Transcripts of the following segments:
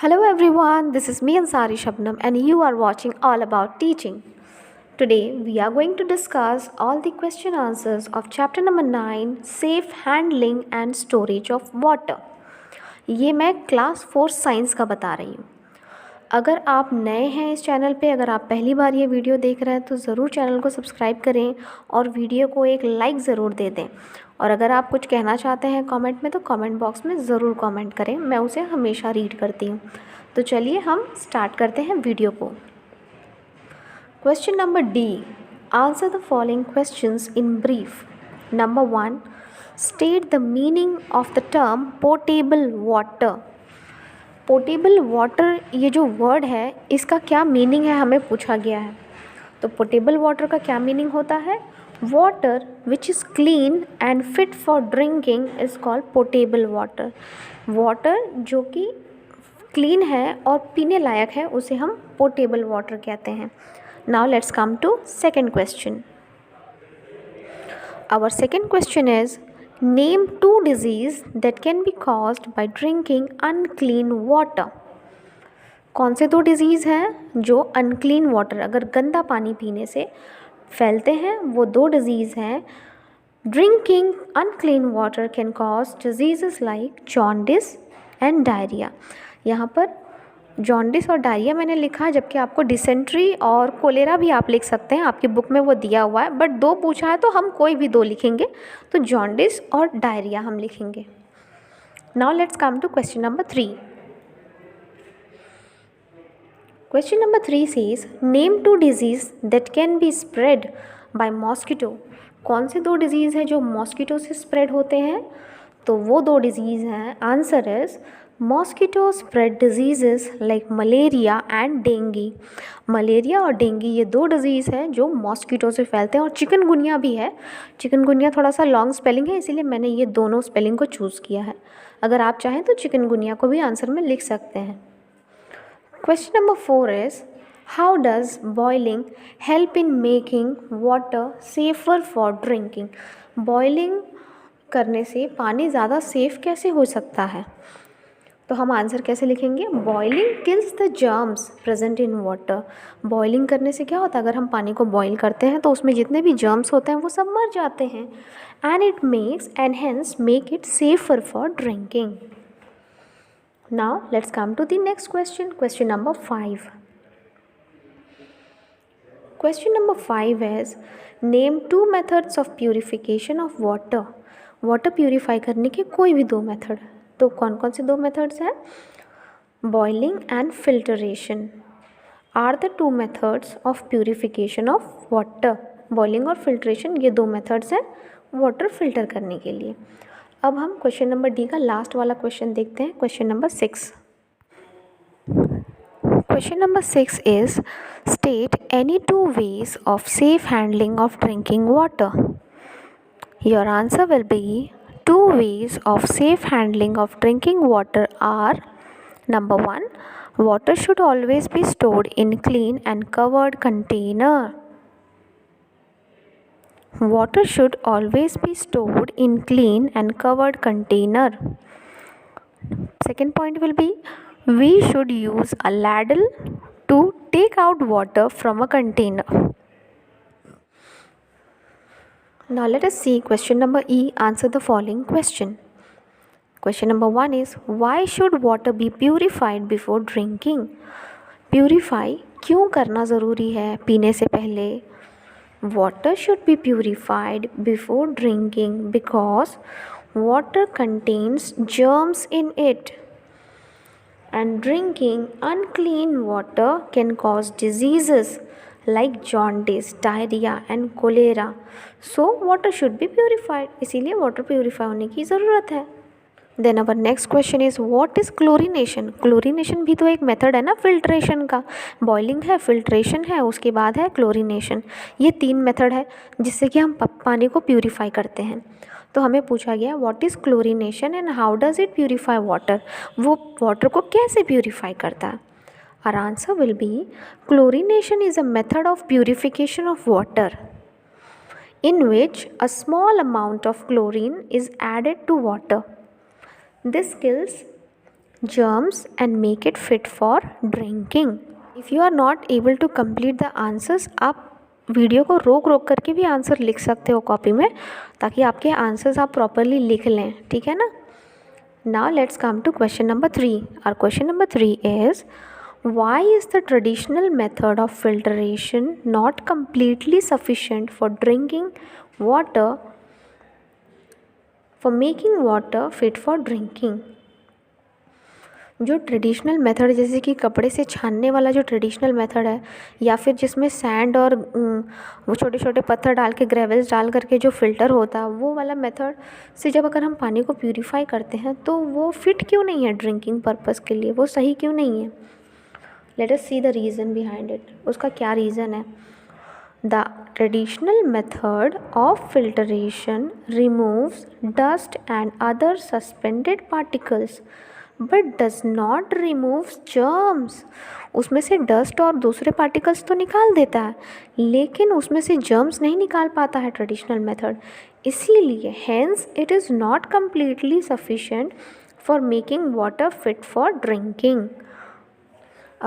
Hello everyone, this is me Ansari Shabnam and you are watching All About Teaching. Today we are going to discuss all the question answers of chapter number 9 Safe Handling and Storage of Water. ये मैं class 4 science का बता रही हूँ. अगर आप नए हैं इस चैनल पे, अगर आप पहली बार ये वीडियो देख रहे हैं तो ज़रूर चैनल को सब्सक्राइब करें और वीडियो को एक लाइक ज़रूर दे दें. और अगर आप कुछ कहना चाहते हैं कमेंट में तो कमेंट बॉक्स में ज़रूर कमेंट करें, मैं उसे हमेशा रीड करती हूँ. तो चलिए हम स्टार्ट करते हैं वीडियो को. Question number D, answer the following questions in brief. Number 1, state the meaning of the term portable water. Portable water ये जो वर्ड है इसका क्या मीनिंग है हमें पूछा गया है. तो पोर्टेबल वाटर का क्या मीनिंग होता है? Water which is clean and fit for drinking is called portable water. Water जो कि क्लीन है और पीने लायक है उसे हम पोर्टेबल वाटर कहते हैं. Now let's come to second question. Our second question is name 2 disease that can be caused by drinking unclean water. कौन से 2 डिजीज़ हैं जो अनक्लीन वाटर, अगर गंदा पानी पीने से फैलते हैं, वो 2 डिजीज़ हैं. Drinking unclean water can cause disease like jaundice and diarrhoea. यहाँ पर जॉन्डिस और डायरिया मैंने लिखा, जबकि आपको डिसेंट्री और कोलेरा भी आप लिख सकते हैं, आपकी बुक में वो दिया हुआ है. बट 2 पूछा है तो हम कोई भी 2 लिखेंगे, तो जॉन्डिस और डायरिया हम लिखेंगे. Now let's come to question number 3. Question number 3 says name 2 disease that can be spread by mosquito. कौन से 2 डिजीज़ हैं जो मॉस्किटो से स्प्रेड होते हैं? तो वो 2 डिजीज़ हैं. Answer is mosquito spread disease like malaria and dinghy. Malaria और डेंगी ये 2 डिजीज़ हैं जो मॉस्किटो से फैलते हैं. और चिकनगुनिया भी है. चिकनगुनिया थोड़ा सा लॉन्ग स्पेलिंग है, इसीलिए मैंने ये दोनों स्पेलिंग को चूज़ किया है. अगर आप चाहें तो चिकनगुनिया को भी आंसर में लिख सकते हैं. Question number 4 is how does boiling help in making water safer for drinking. Boiling करने से पानी ज़्यादा सेफ़ कैसे हो सकता है? तो हम आंसर कैसे लिखेंगे? Boiling kills the germs present in water. Boiling करने से क्या होता है, अगर हम पानी को बॉईल करते हैं तो उसमें जितने भी जर्म्स होते हैं वो सब मर जाते हैं. And it makes and hence make it safer for drinking. Now let's come to the next question. Question number 5. Question number 5 is name 2 methods of purification of water. Water purify करने के कोई भी 2 मेथड. तो कौन कौन से 2 methods हैं? Boiling and filtration are the 2 methods of purification of water. Boiling और फिल्ट्रेशन ये 2 मेथड्स हैं वाटर फिल्टर करने के लिए. अब हम क्वेश्चन नंबर डी का लास्ट वाला क्वेश्चन देखते हैं. Question number 6. Question number 6 is state any 2 ways of safe handling of drinking water. Your answer will be 2 ways of safe handling of drinking water are: number 1, water should always be stored in clean and covered container. Water should always be stored in clean and covered container. Second point will be we should use a ladle to take out water from a container. Now let us see question number E. Answer the following question. Question number 1 is why should water be purified before drinking? Purify क्यों करना ज़रूरी है पीने से पहले? Water should be purified before drinking because water contains germs in it. And drinking unclean water can cause diseases like jaundice, diarrhea and cholera. So water should be purified. इसीलिए water purify होने की ज़रूरत है. Then our next question is what is chlorination? Chlorination भी तो एक method है ना filtration का. Boiling है, filtration है, उसके बाद है chlorination. ये 3 method है जिससे कि हम पानी को purify करते हैं. तो हमें पूछा गया what is chlorination and how does it purify water. वो वाटर को कैसे प्यूरिफाई करता है? Our answer will be chlorination is a method of purification of water in which a small amount of chlorine is added to water. This kills germs and make it fit for drinking. If you are not able to complete the answers, आप video को रोक रोक करके भी answer लिख सकते हो copy में, ताकि आपके आंसर्स आप प्रॉपरली लिख लें, ठीक है ना. Now let's come to question number 3. Our question number 3 is, why is the traditional method of filtration not completely sufficient for drinking water, for making water fit for drinking? जो traditional method जैसे कि कपड़े से छानने वाला जो traditional method है, या फिर जिसमें सैंड और वो छोटे छोटे पत्थर डाल के ग्रेवल्स डाल करके जो फ़िल्टर होता है, वो वाला मेथड से जब अगर हम पानी को प्यूरिफाई करते हैं तो वो फिट क्यों नहीं है ड्रिंकिंग पर्पज़ के लिए, वो सही क्यों नहीं है. Let us see the reason behind it. उसका क्या रीज़न है. The traditional method of filtration removes dust and other suspended particles but does not remove germs. उसमें से डस्ट और दूसरे पार्टिकल्स तो निकाल देता है, लेकिन उसमें से जर्म्स नहीं निकाल पाता है ट्रेडिशनल मेथड. इसीलिए hence it is not completely sufficient for making water fit for drinking.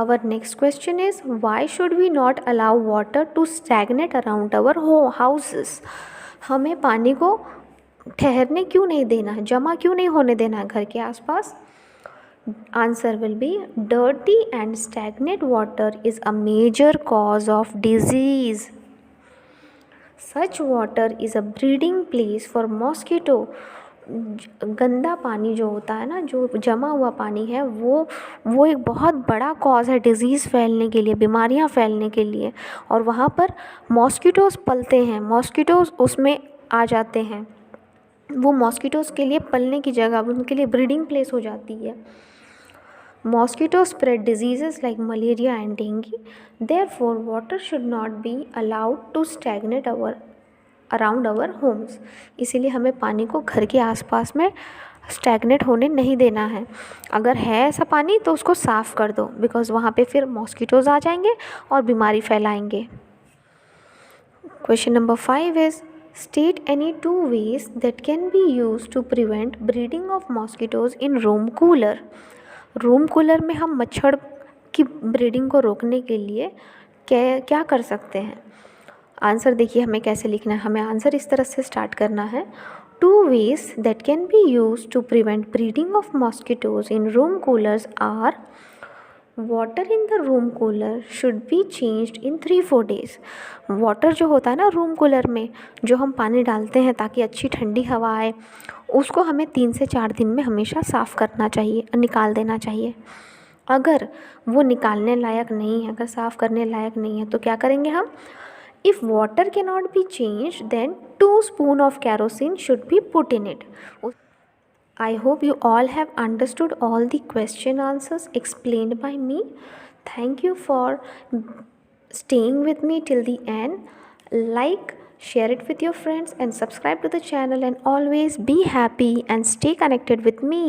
Our next question is, why should we not allow water to stagnate around our houses? हमें पानी को ठहरने क्यों नहीं देना है, जमा क्यों नहीं होने देना है घर के आसपास. Answer will be, dirty and stagnant water is a major cause of disease. Such water is a breeding place for mosquito. गंदा पानी जो होता है ना, जो जमा हुआ पानी है, वो एक बहुत बड़ा कॉज है डिज़ीज़ फैलने के लिए, बीमारियां फैलने के लिए. और वहाँ पर मॉस्किटोज़ पलते हैं, मॉस्किटोज़ उसमें आ जाते हैं. वो मॉस्किटोज़ के लिए पलने की जगह, उनके लिए ब्रीडिंग प्लेस हो जाती है. Mosquitoes spread diseases like malaria and dengue. Therefore, water should not be allowed to stagnate around our homes. इसीलिए हमें पानी को घर के आसपास में स्टैगनेट होने नहीं देना है. अगर है ऐसा पानी तो उसको साफ़ कर दो, बिकॉज़ वहाँ पे फिर मॉस्किटोज़ आ जाएंगे और बीमारी फैलाएंगे. Question number 5 is, state any 2 ways that can be used to prevent breeding of mosquitoes in room cooler. Room cooler में हम मच्छर की ब्रीडिंग को रोकने के लिए क्या कर सकते हैं. आंसर देखिए हमें कैसे लिखना है. हमें आंसर इस तरह से स्टार्ट करना है. 2 ways that can be used to prevent breeding of mosquitoes in room coolers are, water in the room cooler should be changed in 3-4 days. Water जो होता है ना रूम कूलर में, जो हम पानी डालते हैं ताकि अच्छी ठंडी हवा आए, उसको हमें 3 से 4 दिन में हमेशा साफ़ करना चाहिए, निकाल देना चाहिए. अगर वो निकालने लायक नहीं है, अगर साफ़ करने लायक नहीं है, तो क्या करेंगे हम. If water can not be change, then 2 spoon of kerosene should be put in it. I hope you all have understood all the question answers explained by me. Thank you for staying with me till the end. Like, share it with your friends and subscribe to the channel, and always be happy and stay connected with me.